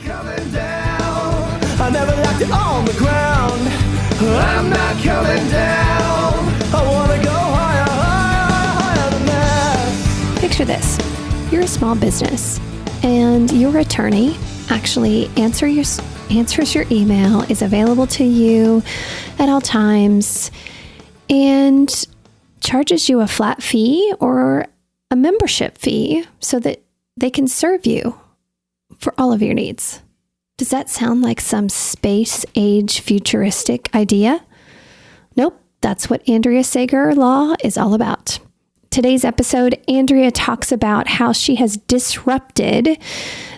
coming down. I never left it on the ground. I'm not coming down. I wanna go higher, higher, higher than this. Picture this. You're a small business and your attorney actually answers your email, is available to you at all times, and charges you a flat fee or a membership fee so that they can serve you for all of your needs. Does that sound like some space age futuristic idea? Nope, that's what Andrea Sager Law is all about. Today's episode, Andrea talks about how she has disrupted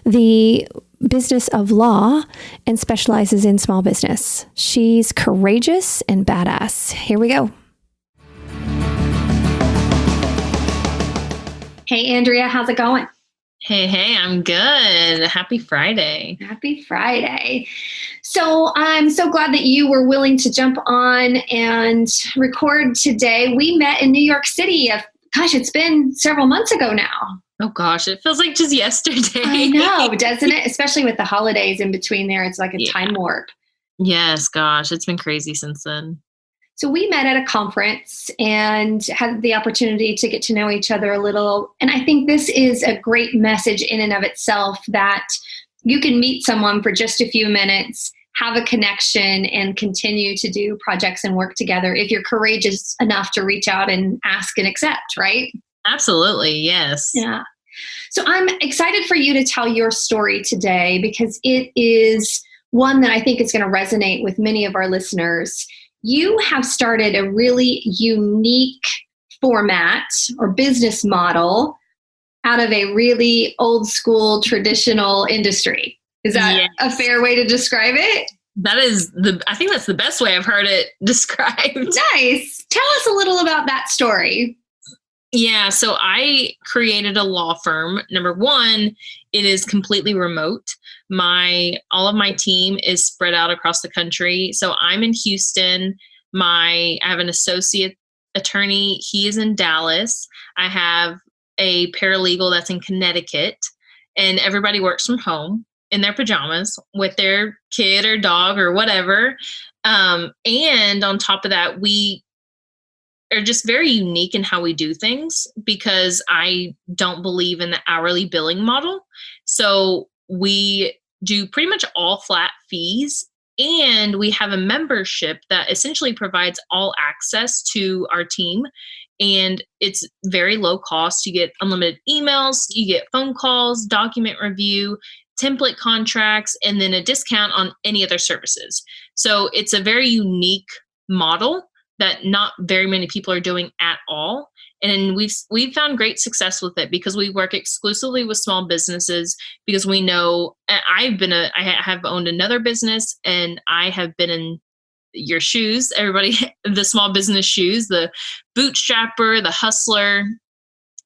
the business of law and specializes in small business. She's courageous and badass. Here we go. Hey, Andrea, how's it going? Hey, I'm good. Happy Friday. Happy Friday. So I'm so glad that you were willing to jump on and record today. We met in New York City. It's been several months ago now. Oh gosh, it feels like just yesterday. I know, doesn't it? Especially with the holidays in between there. It's like a time warp. Yes, gosh, it's been crazy since then. So we met at a conference and had the opportunity to get to know each other a little. And I think this is a great message in and of itself, that you can meet someone for just a few minutes, have a connection, and continue to do projects and work together if you're courageous enough to reach out and ask and accept, right? Absolutely, yes. Yeah. So I'm excited for you to tell your story today, because it is one that I think is going to resonate with many of our listeners. You have started a really unique format or business model out of a really old school traditional industry. Is that a fair way to describe it? I think that's the best way I've heard it described. Nice. Tell us a little about that story. Yeah, so I created a law firm. Number one, it is completely remote. All of my team is spread out across the country. So I'm in Houston. I have an associate attorney. He is in Dallas. I have a paralegal that's in Connecticut, and everybody works from home in their pajamas with their kid or dog or whatever. And on top of that, we are just very unique in how we do things, because I don't believe in the hourly billing model. So we do pretty much all flat fees, and we have a membership that essentially provides all access to our team. And it's very low cost. You get unlimited emails, you get phone calls, document review, template contracts, and then a discount on any other services. So it's a very unique model that not very many people are doing at all. And we've found great success with it, because we work exclusively with small businesses, because we know I have owned another business, and I have been in your shoes, everybody, the small business shoes, the bootstrapper, the hustler,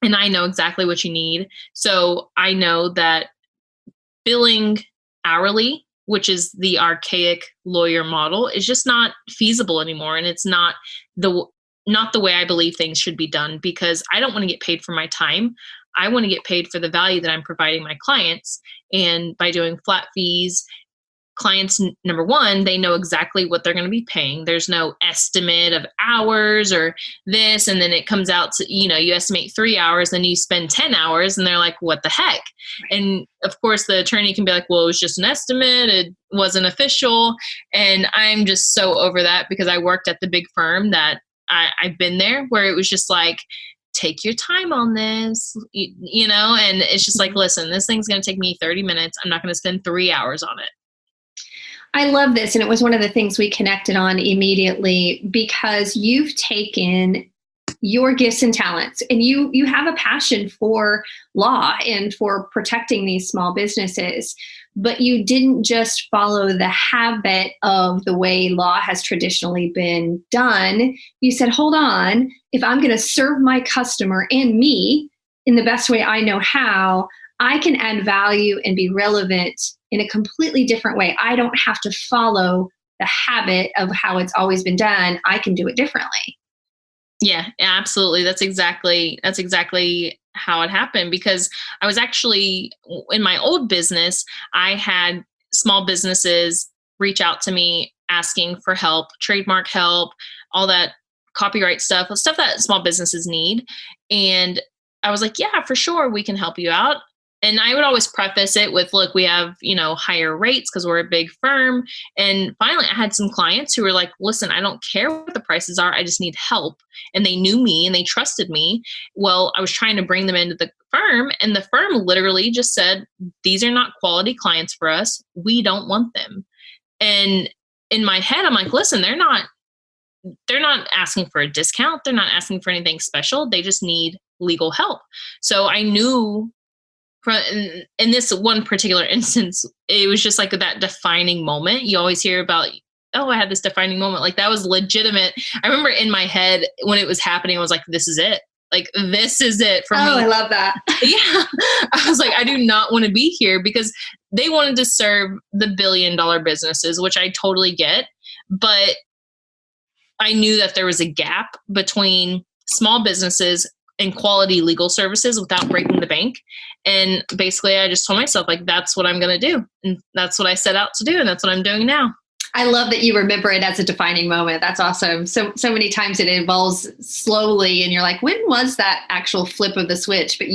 and I know exactly what you need. So I know that billing hourly, which is the archaic lawyer model, is just not feasible anymore. And it's not the way I believe things should be done, because I don't want to get paid for my time. I want to get paid for the value that I'm providing my clients. And by doing flat fees, clients, number one, they know exactly what they're going to be paying. There's no estimate of hours or this. And then it comes out to, you estimate 3 hours and you spend 10 hours and they're like, what the heck? And of course the attorney can be like, well, it was just an estimate. It wasn't official. And I'm just so over that, because I worked at the big firm that I've been there, where it was just like, take your time on this, and it's just like, listen, this thing's going to take me 30 minutes. I'm not going to spend 3 hours on it. I love this. And it was one of the things we connected on immediately, because you've taken your gifts and talents, and you have a passion for law and for protecting these small businesses, but you didn't just follow the habit of the way law has traditionally been done. You said, hold on, if I'm going to serve my customer and me in the best way I know how, I can add value and be relevant in a completely different way. I don't have to follow the habit of how it's always been done. I can do it differently. Yeah, absolutely. That's exactly how it happened, because I was actually in my old business, I had small businesses reach out to me asking for help, trademark help, all that copyright stuff that small businesses need. And I was like, yeah, for sure, we can help you out. And I would always preface it with, look, we have, higher rates because we're a big firm. And finally, I had some clients who were like, listen, I don't care what the prices are. I just need help. And they knew me and they trusted me. Well, I was trying to bring them into the firm, and the firm literally just said, these are not quality clients for us. We don't want them. And in my head, I'm like, listen, they're not asking for a discount. They're not asking for anything special. They just need legal help. So I knew in this one particular instance, it was just like that defining moment. You always hear about, oh, I had this defining moment. Like, that was legitimate. I remember in my head when it was happening, I was like, this is it. Like, this is it for me. Oh, I love that. Yeah. I was like, I do not want to be here, because they wanted to serve the billion-dollar businesses, which I totally get. But I knew that there was a gap between small businesses and quality legal services without breaking the bank. And basically, I just told myself, like, that's what I'm going to do. And that's what I set out to do. And that's what I'm doing now. I love that you remember it as a defining moment. That's awesome. So many times it evolves slowly and you're like, when was that actual flip of the switch? But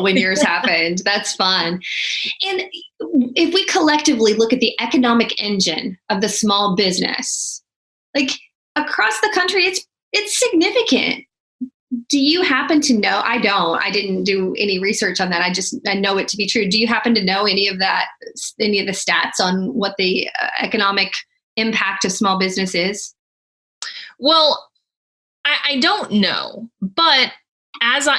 when yours happened. That's fun. And if we collectively look at the economic engine of the small business, like across the country, it's significant. Do you happen to know? I don't. I didn't do any research on that. I know it to be true. Do you happen to know any of the stats on what the economic impact of small business is? Well, I don't know, but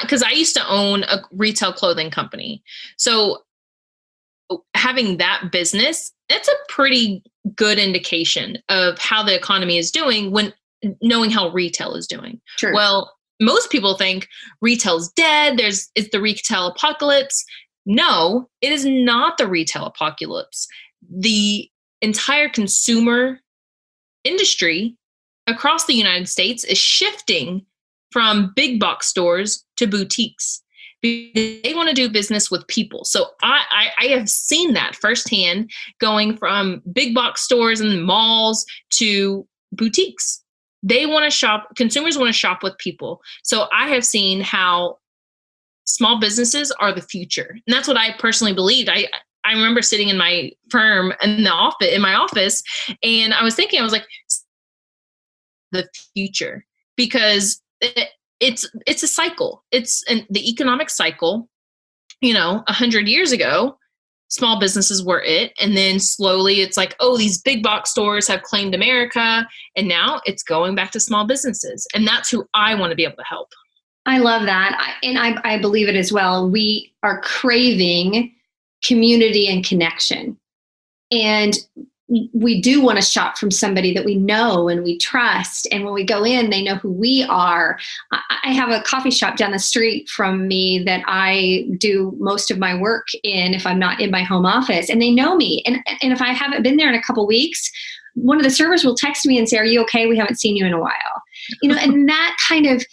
because I used to own a retail clothing company. So having that business, it's a pretty good indication of how the economy is doing when knowing how retail is doing. True. Well, most people think retail's dead. It's the retail apocalypse. No, it is not the retail apocalypse. The entire consumer industry across the United States is shifting from big box stores to boutiques. They want to do business with people. So I have seen that firsthand, going from big box stores and malls to boutiques. They want to shop, consumers want to shop with people. So I have seen how small businesses are the future. And that's what I personally believed. I remember sitting in my firm in my office, and I was like, the future, because it's a cycle. It's the economic cycle. 100 years ago, small businesses were it. And then slowly it's like, oh, these big box stores have claimed America. And now it's going back to small businesses. And that's who I want to be able to help. I love that. I believe it as well. We are craving community and connection. And we do want to shop from somebody that we know and we trust. And when we go in, they know who we are. I have a coffee shop down the street from me that I do most of my work in if I'm not in my home office, and they know me. And if I haven't been there in a couple of weeks, one of the servers will text me and say, "Are you okay? We haven't seen you in a while." And that kind of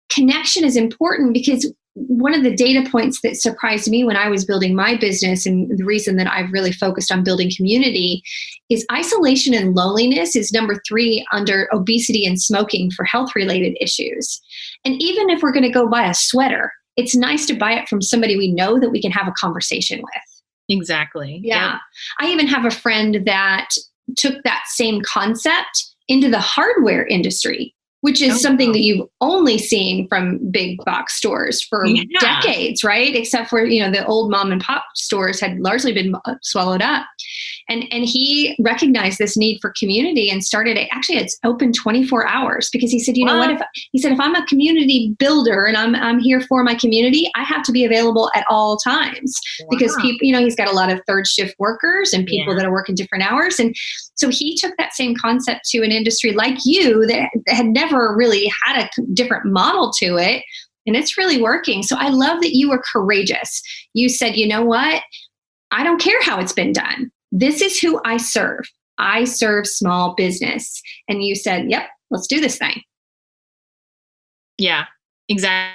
connection is important, because one of the data points that surprised me when I was building my business, and the reason that I've really focused on building community, is isolation and loneliness is number 3 under obesity and smoking for health-related issues. And even if we're going to go buy a sweater, it's nice to buy it from somebody we know that we can have a conversation with. Exactly. Yeah. I even have a friend that took that same concept into the hardware industry, which is something that you've only seen from big box stores for decades, right? Except for, the old mom and pop stores had largely been swallowed up. And he recognized this need for community and started it. Actually, it's open 24 hours because he said, you know what? If I'm a community builder and I'm here for my community, I have to be available at all times because people, he's got a lot of third shift workers and people that are working different hours. And so he took that same concept to an industry like you that had never really had a different model to it. And it's really working. So I love that you were courageous. You said, you know what? I don't care how it's been done. This is who I serve. I serve small business. And you said, yep, let's do this thing. Yeah, exactly.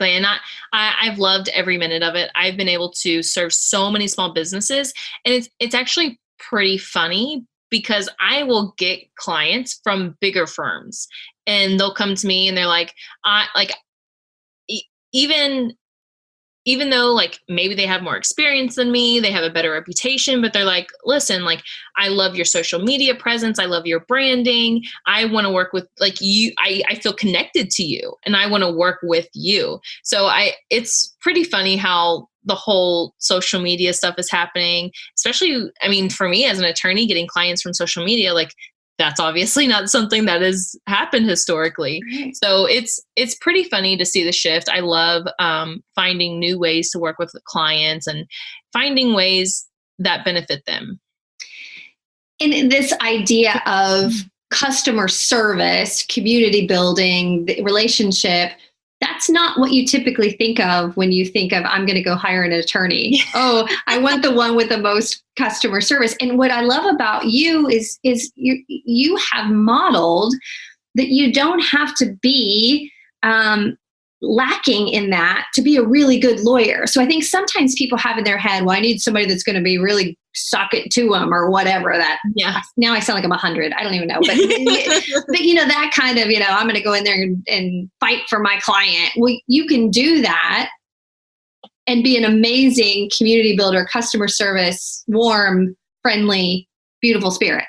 And I've loved every minute of it. I've been able to serve so many small businesses, and it's actually pretty funny because I will get clients from bigger firms, and they'll come to me and they're like, I like e- even even though like maybe they have more experience than me, they have a better reputation, but they're like, listen, like I love your social media presence. I love your branding. I want to work with like you. I feel connected to you and I want to work with you. So it's pretty funny how the whole social media stuff is happening, especially, I mean, for me as an attorney, getting clients from social media, like that's obviously not something that has happened historically. Right. So it's pretty funny to see the shift. I love finding new ways to work with clients and finding ways that benefit them. And this idea of customer service, community building, the relationship, that's not what you typically think of when you think of, I'm going to go hire an attorney. Oh, I want the one with the most customer service. And what I love about you is you have modeled that you don't have to be lacking in that to be a really good lawyer. So I think sometimes people have in their head, well, I need somebody that's going to be really suck it to them or whatever. That now I sound like I'm 100. I don't even know, but that kind of, I'm going to go in there and fight for my client. Well, you can do that and be an amazing community builder, customer service, warm, friendly, beautiful spirit.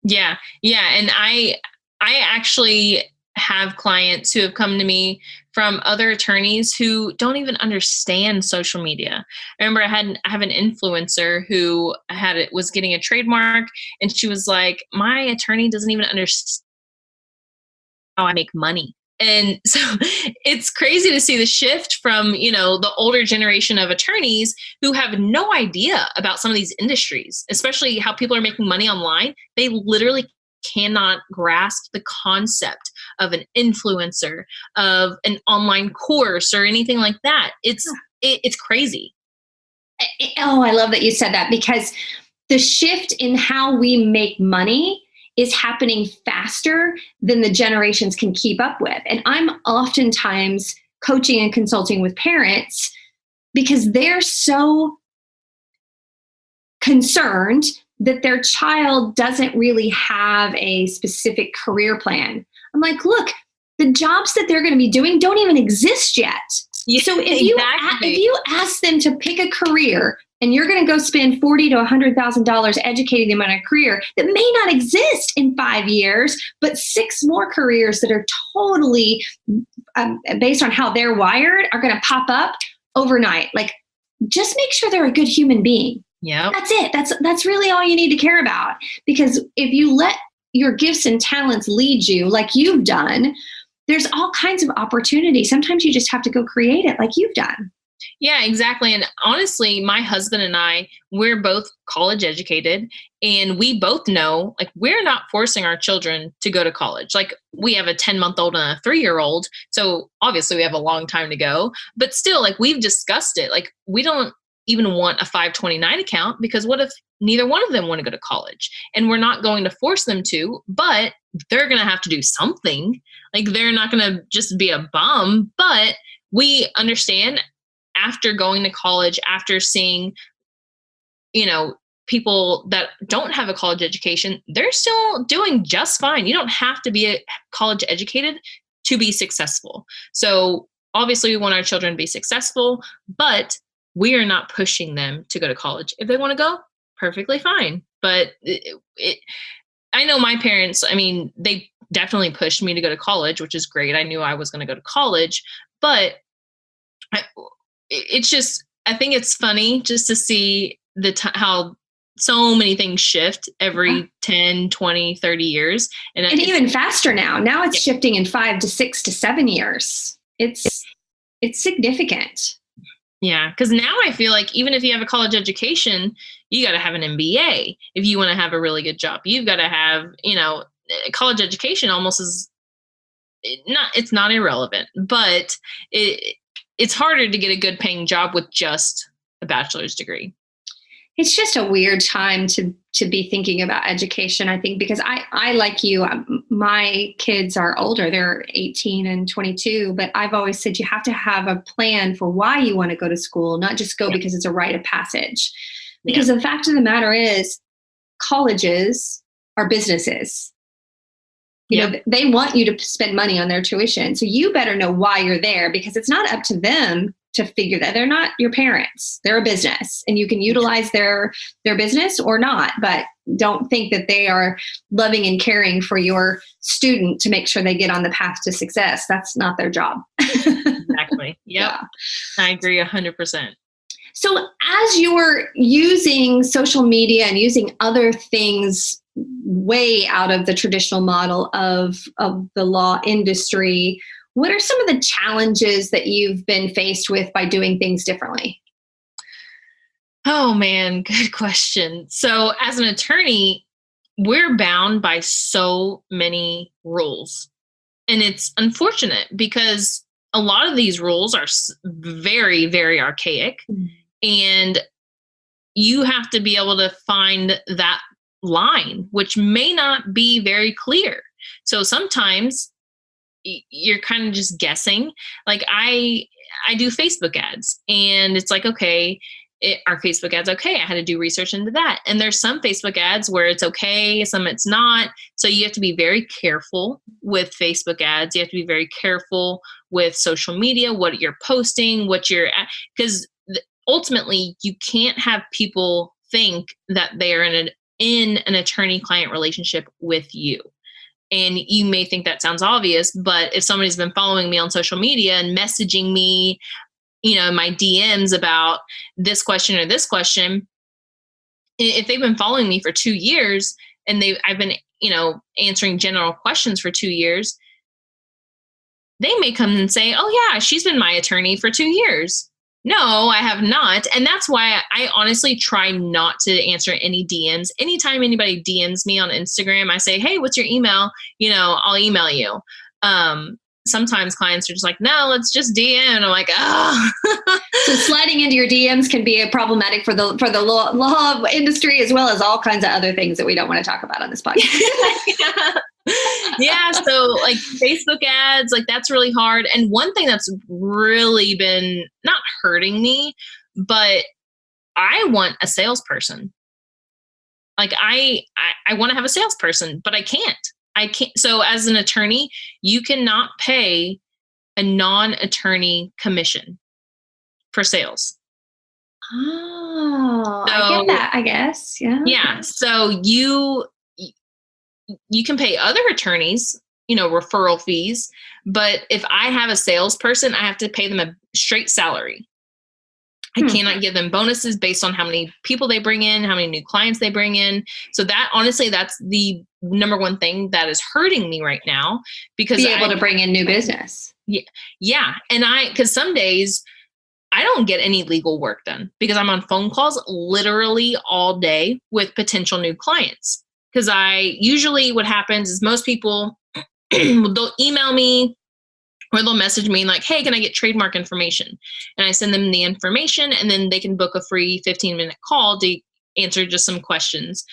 Yeah. And I actually have clients who have come to me from other attorneys who don't even understand social media. I remember I have an influencer who was getting a trademark, and she was like, my attorney doesn't even understand how I make money. And so it's crazy to see the shift from, the older generation of attorneys who have no idea about some of these industries, especially how people are making money online. They literally cannot grasp the concept of an influencer, of an online course or anything like that. It's crazy. Oh, I love that you said that, because the shift in how we make money is happening faster than the generations can keep up with. And I'm oftentimes coaching and consulting with parents because they're so concerned that their child doesn't really have a specific career plan. I'm like, look, the jobs that they're going to be doing don't even exist yet. Yeah, so if you ask them to pick a career and you're going to go spend $40,000 to $100,000 educating them on a career that may not exist in 5 years, but 6 more careers that are totally based on how they're wired are going to pop up overnight. Like, just make sure they're a good human being. Yeah, that's it. That's really all you need to care about. Because if you let your gifts and talents lead you like you've done, there's all kinds of opportunity. Sometimes you just have to go create it like you've done. Yeah, exactly. And honestly, my husband and I, we're both college educated, and we both know, like, we're not forcing our children to go to college. Like, we have a 10-month-old and a 3-year-old. So obviously we have a long time to go, but still, like, we've discussed it. Like, we don't even want a 529 account, because what if neither one of them want to go to college? And we're not going to force them to, but they're going to have to do something. Like, they're not going to just be a bum, but we understand after going to college, after seeing, people that don't have a college education, they're still doing just fine. You don't have to be a college educated to be successful. So obviously we want our children to be successful, but we are not pushing them to go to college. If they want to go, perfectly fine. But I know my parents, I mean, they definitely pushed me to go to college, which is great. I knew I was going to go to college, but it's just, I think it's funny just to see how so many things shift every 10, 20, 30 years. And even faster now. Now it's shifting in 5 to 6 to 7 years. It's significant. Yeah, because now I feel like even if you have a college education, you got to have an MBA if you want to have a really good job. You've got to have, college education almost is it's not irrelevant, but it's harder to get a good paying job with just a bachelor's degree. It's just a weird time to be thinking about education, I think, because I like you, my kids are older. They're 18 and 22, but I've always said you have to have a plan for why you want to go to school, not just go because it's a rite of passage. Because the fact of the matter is, colleges are businesses. You know, they want you to spend money on their tuition. So you better know why you're there, because it's not up to them to figure that. They're not your parents. They're a business, and you can utilize their business or not, but don't think that they are loving and caring for your student to make sure they get on the path to success. That's not their job. Exactly. Yep. Yeah. I agree 100%. So as you're using social media and using other things way out of the traditional model of the law industry, what are some of the challenges that you've been faced with by doing things differently? Oh man, good question. So as an attorney, we're bound by so many rules. And it's unfortunate because a lot of these rules are very, very archaic. Mm-hmm. And you have to be able to find that line, which may not be very clear. So sometimes you're kind of just guessing. Like I do Facebook ads, and it's like, okay, are Facebook ads okay? I had to do research into that. And there's some Facebook ads where it's okay, some it's not. So you have to be very careful with Facebook ads. You have to be very careful with social media, what you're posting, because ultimately you can't have people think that they are in an attorney-client relationship with you. And you may think that sounds obvious, but if somebody's been following me on social media and messaging me, my DMs about this question or this question, if they've been following me for 2 years and I've been, answering general questions for 2 years, they may come and say, oh yeah, she's been my attorney for 2 years. No, I have not. And that's why I honestly try not to answer any DMs. Anytime anybody DMs me on Instagram, I say, hey, what's your email? I'll email you. Sometimes clients are just like, no, let's just DM. And I'm like, oh. So sliding into your DMs can be problematic for the law industry, as well as all kinds of other things that we don't want to talk about on this podcast. Yeah. So like Facebook ads, like that's really hard. And one thing that's really been not hurting me, but I want a salesperson. Like I want to have a salesperson, but I can't. So as an attorney, you cannot pay a non-attorney commission for sales. Oh, so, I get that, I guess. Yeah. Yeah. So you can pay other attorneys, referral fees, but if I have a salesperson, I have to pay them a straight salary. I cannot give them bonuses based on how many people they bring in, how many new clients they bring in. So that, honestly, that's the number one thing that is hurting me right now, because be able to bring in new business. Yeah. And because some days I don't get any legal work done because I'm on phone calls literally all day with potential new clients. Because what happens is most people, they'll email me or they'll message me like, hey, can I get trademark information? And I send them the information, and then they can book a free 15-minute call to answer just some questions.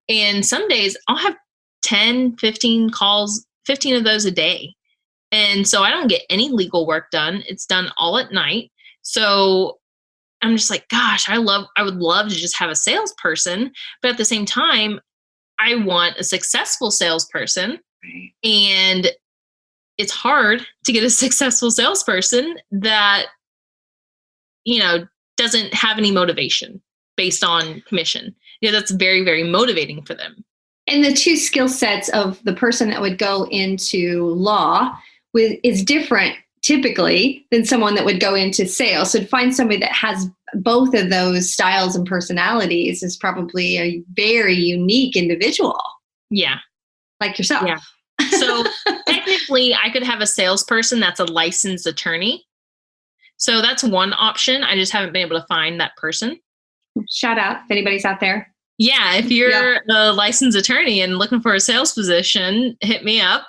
And some days I'll have 10, 15 calls, 15 of those a day. And so I don't get any legal work done. It's done all at night. So I'm just like, gosh, I would love to just have a salesperson. But at the same time, I want a successful salesperson. Right. And it's hard to get a successful salesperson that, doesn't have any motivation based on commission. That's very, very motivating for them. And the two skill sets of the person that would go into law is different typically than someone that would go into sales. So to find somebody that has both of those styles and personalities is probably a very unique individual. Yeah. Like yourself. Yeah. So technically I could have a salesperson that's a licensed attorney. So that's one option. I just haven't been able to find that person. Shout out if anybody's out there. Yeah. If you're a licensed attorney and looking for a sales position, hit me up.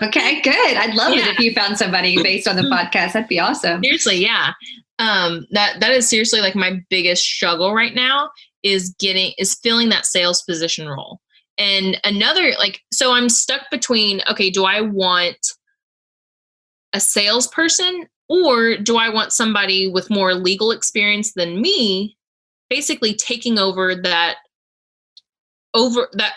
Okay, good. I'd love it if you found somebody based on the podcast. That'd be awesome. Seriously. Yeah. That is seriously like my biggest struggle right now is filling that sales position role. And another, like, so I'm stuck between, okay, do I want a salesperson or do I want somebody with more legal experience than me, basically taking over that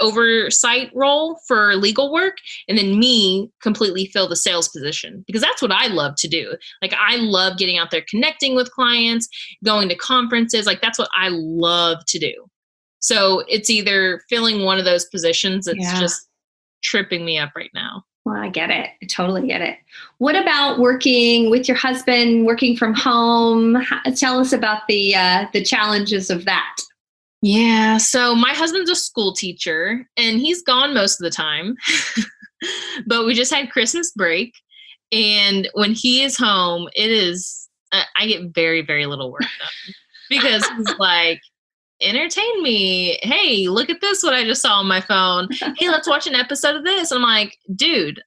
oversight role for legal work, and then me completely fill the sales position, because that's what I love to do. Like, I love getting out there, connecting with clients, going to conferences. Like, that's what I love to do. So it's either filling one of those positions that's just tripping me up right now. Well, I get it. I totally get it. What about working with your husband, working from home? Tell us about the challenges of that. Yeah. So my husband's a school teacher and he's gone most of the time, but we just had Christmas break. And when he is home, I get very, very little work done because he's like, entertain me. Hey, look at this, what I just saw on my phone. Hey, let's watch an episode of this. And I'm like, dude,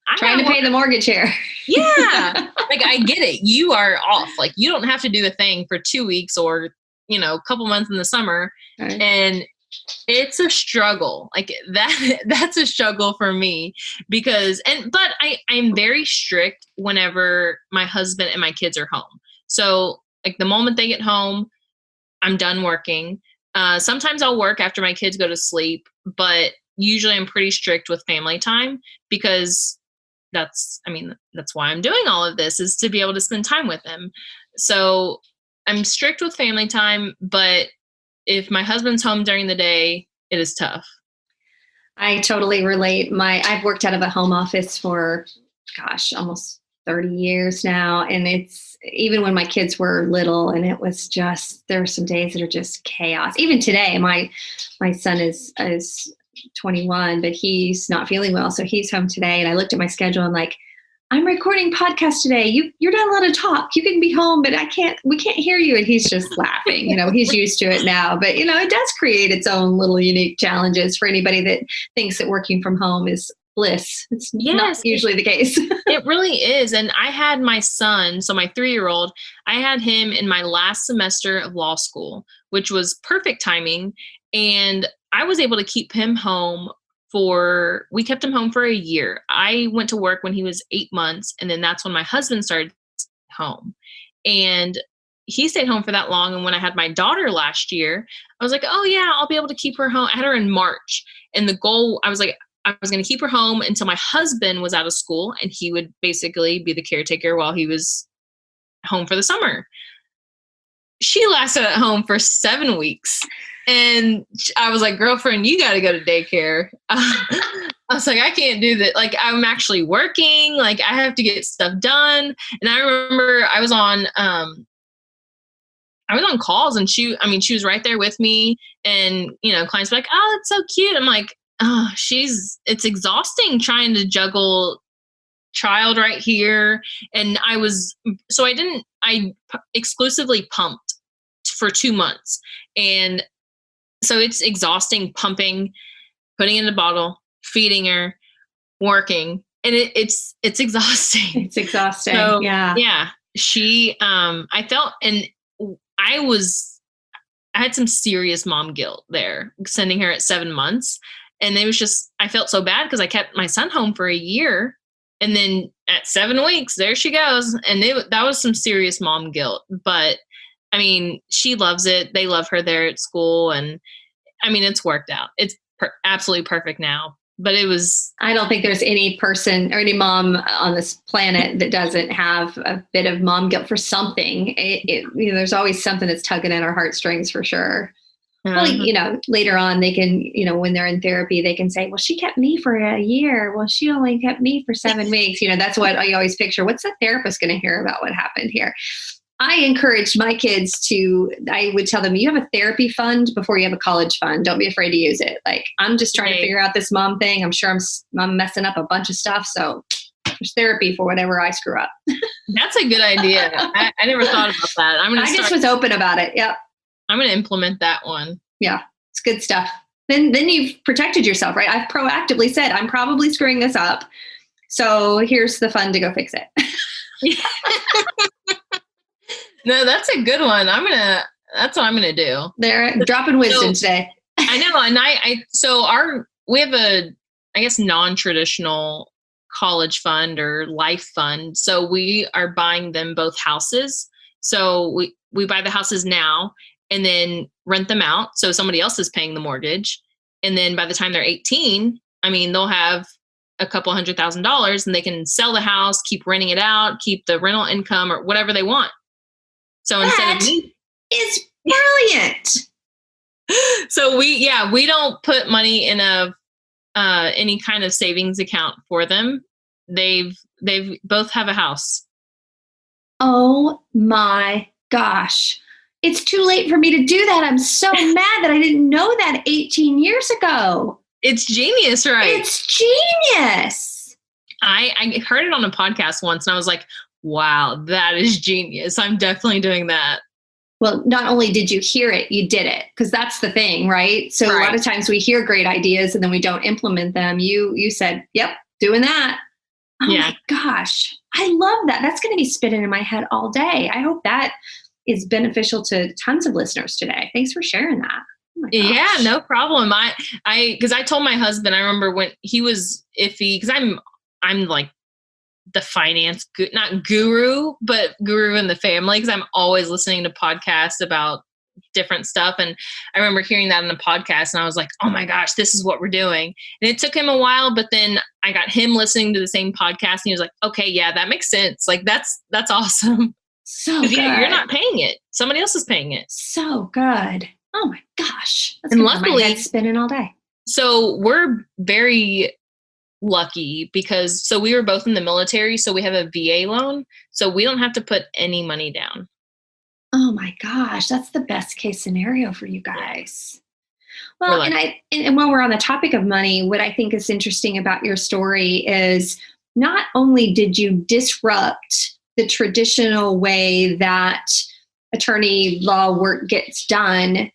I'm trying to pay the mortgage here. Yeah. Like, I get it. You are off. Like, you don't have to do a thing for 2 weeks or, a couple months in the summer. Right. And it's a struggle. Like, that's a struggle for me but I'm very strict whenever my husband and my kids are home. So, like, the moment they get home, I'm done working. Sometimes I'll work after my kids go to sleep, but usually I'm pretty strict with family time, because that's why I'm doing all of this, is to be able to spend time with them. So I'm strict with family time, but if my husband's home during the day, it is tough. I totally relate. I've worked out of a home office for, almost 30 years now. And it's, even when my kids were little, and it was just, there are some days that are just chaos. Even today, my son is 21, but he's not feeling well. So he's home today. And I looked at my schedule and like, I'm recording podcast today. You're not allowed to talk. You can be home, but we can't hear you. And he's just laughing. He's used to it now, but it does create its own little unique challenges for anybody that thinks that working from home is bliss. It's not usually the case. It really is. And I had my son, so my 3-year-old, I had him in my last semester of law school, which was perfect timing. And I was able to keep him home we kept him home for a year. I went to work when he was 8 months. And then that's when my husband started home. And he stayed home for that long. And when I had my daughter last year, I was like, oh yeah, I'll be able to keep her home. I had her in March. And the goal, I was like, I was going to keep her home until my husband was out of school, and he would basically be the caretaker while he was home for the summer. She lasted at home for 7 weeks. And I was like, girlfriend, you got to go to daycare. I was like, I can't do that. Like, I'm actually working. Like, I have to get stuff done. And I remember I was on calls, and she was right there with me. And, clients were like, oh, that's so cute. I'm like, oh, it's exhausting trying to juggle child right here. And I exclusively pumped for 2 months. And so it's exhausting, pumping, putting in the bottle, feeding her, working. And it's exhausting. It's exhausting. So, yeah. Yeah. I felt, and I had some serious mom guilt there, sending her at 7 months. And it was just, I felt so bad because I kept my son home for a year. And then at 7 weeks, there she goes. And that was some serious mom guilt. But she loves it. They love her there at school. And it's worked out. It's absolutely perfect now. But I don't think there's any person or any mom on this planet that doesn't have a bit of mom guilt for something. There's always something that's tugging at our heartstrings for sure. Well, later on they can, when they're in therapy, they can say, well, she kept me for a year. Well, she only kept me for 7 weeks. That's what I always picture. What's the therapist going to hear about what happened here? I encouraged my kids I would tell them, you have a therapy fund before you have a college fund. Don't be afraid to use it. Like, I'm just trying to figure out this mom thing. I'm sure I'm messing up a bunch of stuff. So there's therapy for whatever I screw up. That's a good idea. I never thought about that. I just was open about it. Yep. I'm going to implement that one. Yeah. It's good stuff. Then you've protected yourself, right? I've proactively said, I'm probably screwing this up. So here's the fund to go fix it. No, that's a good one. I'm going to That's what I'm going to do. They're dropping wisdom today. I know. And we have a, I guess, non-traditional college fund or life fund. So we are buying them both houses. So we buy the houses now and then rent them out. So somebody else is paying the mortgage. And then by the time they're 18, I mean, they'll have a couple $100,000 and they can sell the house, keep renting it out, keep the rental income or whatever they want. So instead of me, is brilliant. So we don't put money in any kind of savings account for them. They've both have a house. Oh my gosh. It's too late for me to do that. I'm so mad that I didn't know that 18 years ago. It's genius, right? It's genius. I heard it on a podcast once and I was like, wow, that is genius. I'm definitely doing that. Well, not only did you hear it, you did it, because that's the thing, right? So a lot of times we hear great ideas and then we don't implement them. You said, yep, doing that. Oh my gosh. I love that. That's going to be spinning in my head all day. I hope that is beneficial to tons of listeners today. Thanks for sharing that. Oh yeah, no problem. Because I told my husband, I remember when he was iffy, because I'm like the finance, not guru, but guru in the family, because I'm always listening to podcasts about different stuff. And I remember hearing that in the podcast and I was like, oh my gosh, this is what we're doing. And it took him a while, but then I got him listening to the same podcast and he was like, okay, yeah, that makes sense. Like that's awesome. So good. Yeah, you're not paying it. Somebody else is paying it. So good. Oh my gosh. That's and luckily my head spinning all day. So we're very lucky because we were both in the military. So we have a VA loan. So we don't have to put any money down. Oh my gosh. That's the best case scenario for you guys. Well, and while we're on the topic of money, what I think is interesting about your story is not only did you disrupt the traditional way that attorney law work gets done,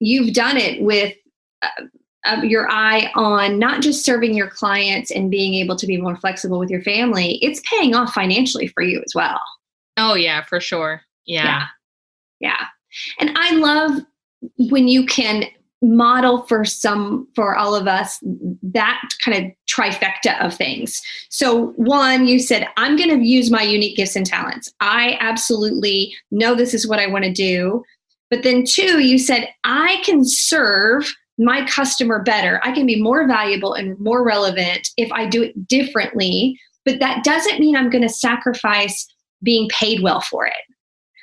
you've done it with your eye on not just serving your clients and being able to be more flexible with your family. It's paying off financially for you as well. Oh yeah, for sure. Yeah. And I love when you can model for all of us that kind of trifecta of things. So one, you said, I'm going to use my unique gifts and talents. I absolutely know this is what I want to do. But then two, you said, I can serve my customer better. I can be more valuable and more relevant if I do it differently. But that doesn't mean I'm going to sacrifice being paid well for it.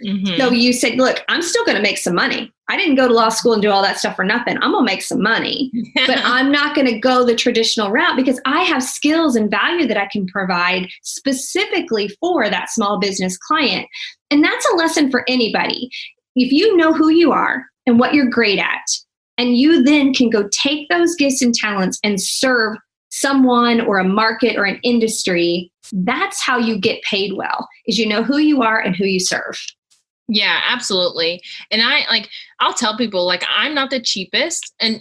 Mm-hmm. So you said, look, I'm still going to make some money. I didn't go to law school and do all that stuff for nothing. I'm going to make some money, but I'm not going to go the traditional route because I have skills and value that I can provide specifically for that small business client. And that's a lesson for anybody. If you know who you are and what you're great at, and you then can go take those gifts and talents and serve someone or a market or an industry, that's how you get paid well, is you know who you are and who you serve. Yeah, absolutely. And I'll tell people, I'm not the cheapest and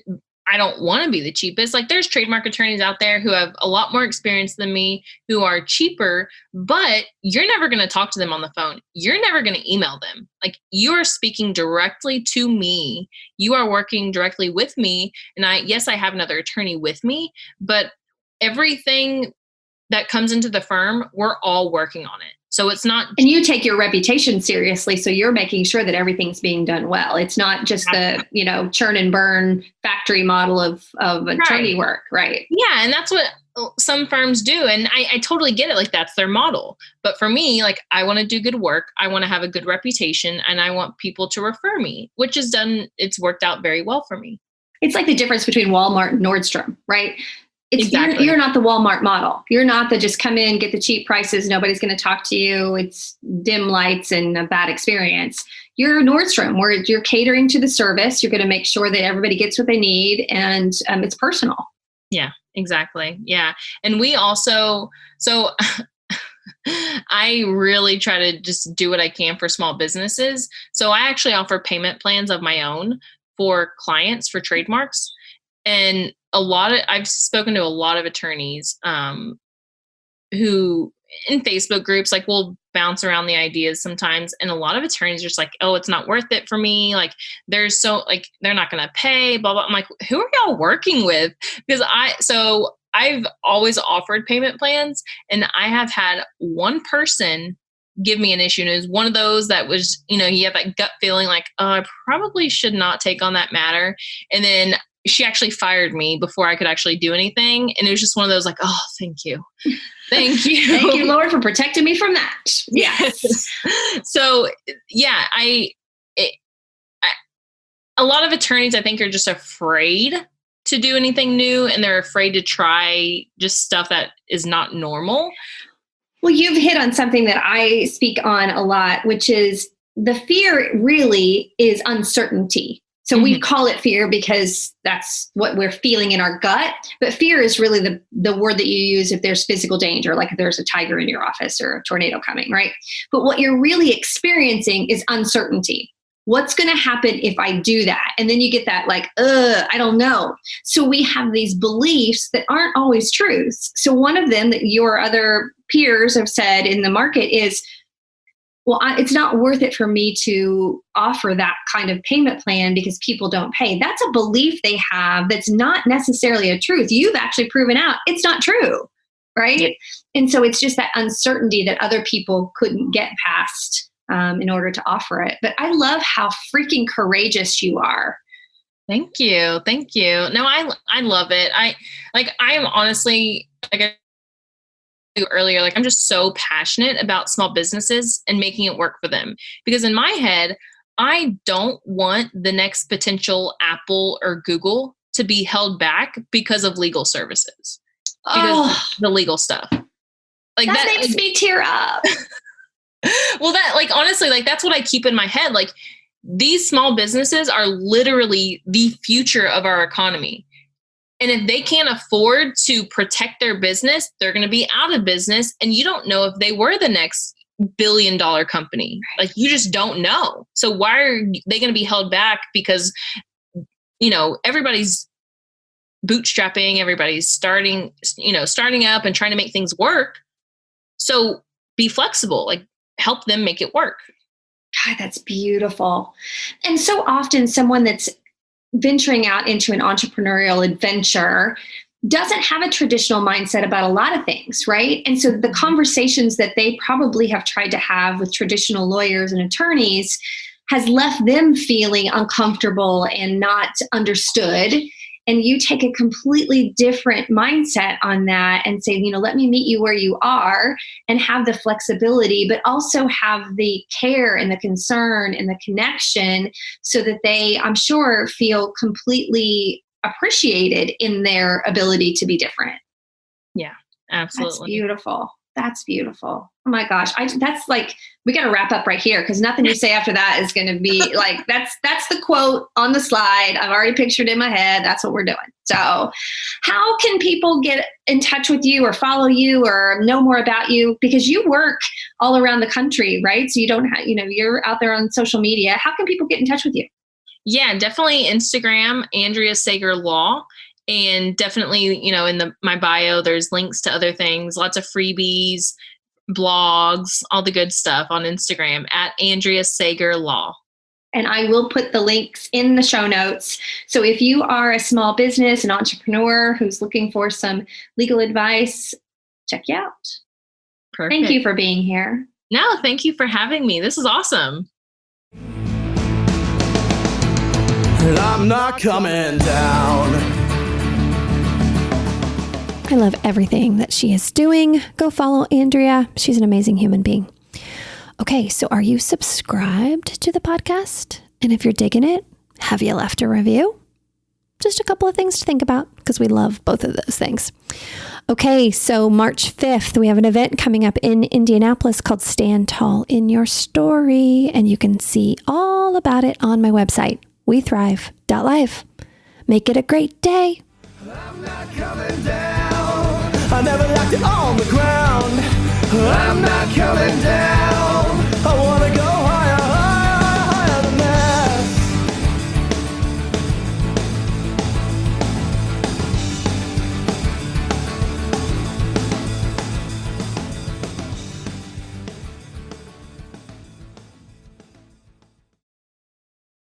I don't want to be the cheapest. There's trademark attorneys out there who have a lot more experience than me, who are cheaper, but you're never going to talk to them on the phone. You're never going to email them. You are speaking directly to me. You are working directly with me. And I have another attorney with me, but everything that comes into the firm, we're all working on it. So it's not. And you take your reputation seriously. So you're making sure that everything's being done well. It's not just the, churn and burn factory model of attorney work. Right. Yeah. And that's what some firms do. And I totally get it. That's their model. But for me, I want to do good work. I want to have a good reputation and I want people to refer me, which is done. It's worked out very well for me. It's like the difference between Walmart and Nordstrom, right? Exactly. You're not the Walmart model. You're not the just come in, get the cheap prices. Nobody's going to talk to you. It's dim lights and a bad experience. You're Nordstrom, where you're catering to the service. You're going to make sure that everybody gets what they need, and it's personal. Yeah, exactly. Yeah. And we also, so I really try to just do what I can for small businesses. So I actually offer payment plans of my own for clients for trademarks. And I've spoken to a lot of attorneys who in Facebook groups, we'll bounce around the ideas sometimes. And a lot of attorneys are just like, oh, it's not worth it for me. Like they're not going to pay, blah, blah. I'm like, who are y'all working with? Because I've always offered payment plans, and I have had one person give me an issue. And it was one of those that was, you have that gut feeling like, oh, I probably should not take on that matter. And then she actually fired me before I could actually do anything. And it was just one of those like, oh, thank you. Thank you. Thank you, Lord, for protecting me from that. Yes. So yeah, a lot of attorneys, I think, are just afraid to do anything new, and they're afraid to try just stuff that is not normal. Well, you've hit on something that I speak on a lot, which is the fear really is uncertainty. So we call it fear because that's what we're feeling in our gut. But fear is really the word that you use if there's physical danger, like if there's a tiger in your office or a tornado coming, right? But what you're really experiencing is uncertainty. What's going to happen if I do that? And then you get that like, I don't know. So we have these beliefs that aren't always truths. So one of them that your other peers have said in the market is, well, it's not worth it for me to offer that kind of payment plan because people don't pay. That's a belief they have that's not necessarily a truth. You've actually proven out it's not true, right? Yeah. And so it's just that uncertainty that other people couldn't get past in order to offer it. But I love how freaking courageous you are. Thank you. Thank you. No, I love it. I am honestly, like I said earlier, like I'm just so passionate about small businesses and making it work for them. Because in my head, I don't want the next potential Apple or Google to be held back because of legal services. Because the legal stuff. Like that makes me tear up. Well, that like, honestly, like that's what I keep in my head. Like these small businesses are literally the future of our economy. And if they can't afford to protect their business, they're going to be out of business. And you don't know if they were the next $1 billion company. Like you just don't know. So why are they going to be held back? Because, everybody's bootstrapping, everybody's starting up and trying to make things work. So be flexible, like help them make it work. God, that's beautiful. And so often someone that's venturing out into an entrepreneurial adventure doesn't have a traditional mindset about a lot of things, right? And so the conversations that they probably have tried to have with traditional lawyers and attorneys has left them feeling uncomfortable and not understood. And you take a completely different mindset on that and say, let me meet you where you are and have the flexibility, but also have the care and the concern and the connection so that they, I'm sure, feel completely appreciated in their ability to be different. Yeah, absolutely. That's beautiful. That's beautiful. Oh my gosh. That's like, we got to wrap up right here because nothing you say after that is going to be like, that's the quote on the slide. I've already pictured in my head. That's what we're doing. So how can people get in touch with you or follow you or know more about you? Because you work all around the country, right? So you don't have, you're out there on social media. How can people get in touch with you? Yeah, definitely Instagram, Andrea Sager Law. And definitely, in my bio, there's links to other things, lots of freebies, blogs, all the good stuff on Instagram at Andrea Sager Law. And I will put the links in the show notes. So if you are a small business, an entrepreneur who's looking for some legal advice, check you out. Perfect. Thank you for being here. No, thank you for having me. This is awesome. And I'm not coming down. I love everything that she is doing. Go follow Andrea. She's an amazing human being. Okay, so are you subscribed to the podcast? And if you're digging it, have you left a review? Just a couple of things to think about because we love both of those things. Okay, so March 5th, we have an event coming up in Indianapolis called Stand Tall in Your Story, and you can see all about it on my website, wethrive.live. Make it a great day. I'm not coming down. I never left it on the ground.